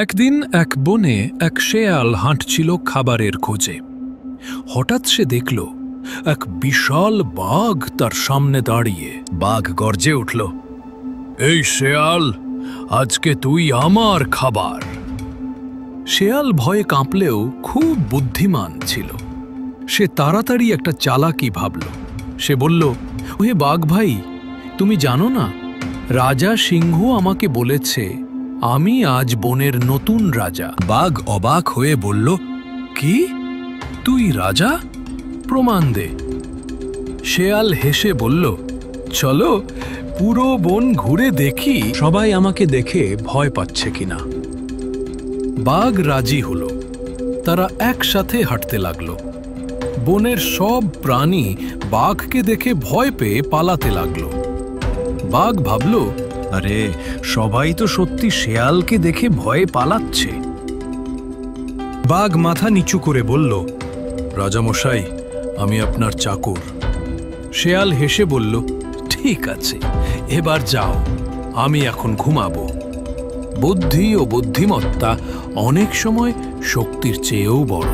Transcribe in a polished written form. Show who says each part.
Speaker 1: একদিন এক বনে এক শেয়াল হাঁটছিল খাবারের খোঁজে। হঠাৎ সে দেখল এক বিশাল বাঘ তার সামনে দাঁড়িয়ে।
Speaker 2: বাঘ গর্জে উঠল, এই শেয়াল, আজকে তুই আমার খাবার।
Speaker 1: শেয়াল ভয়ে কাঁপলেও খুব বুদ্ধিমান ছিল। সে তাড়াতাড়ি একটা চালাকি ভাবল। সে বলল, ওহে বাঘ ভাই, তুমি জানো না, রাজা সিংহ আমাকে বলেছে আমি আজ বনের নতুন রাজা।
Speaker 2: বাঘ অবাক হয়ে বলল,
Speaker 1: কি? তুই রাজা? প্রমাণ দে। শেয়াল হেসে বলল, চলো পুরো বন ঘুরে দেখি সবাই আমাকে দেখে ভয় পাচ্ছে কিনা। বাঘ রাজি হল। তারা একসাথে হাঁটতে লাগল। বনের সব প্রাণী বাঘকে দেখে ভয় পেয়ে পালাতে লাগল। বাঘ ভাবল,
Speaker 2: আরে সবাই তো সত্যি শেয়ালকে দেখে ভয়ে পালাচ্ছে।
Speaker 1: বাঘ মাথা নিচু করে বলল, রাজামশাই, আমি আপনার চাকর। শেয়াল হেসে বলল, ঠিক আছে, এবার যাও, আমি এখন ঘুমাবো। বুদ্ধি ও বুদ্ধিমত্তা অনেক সময় শক্তির চেয়েও বড়।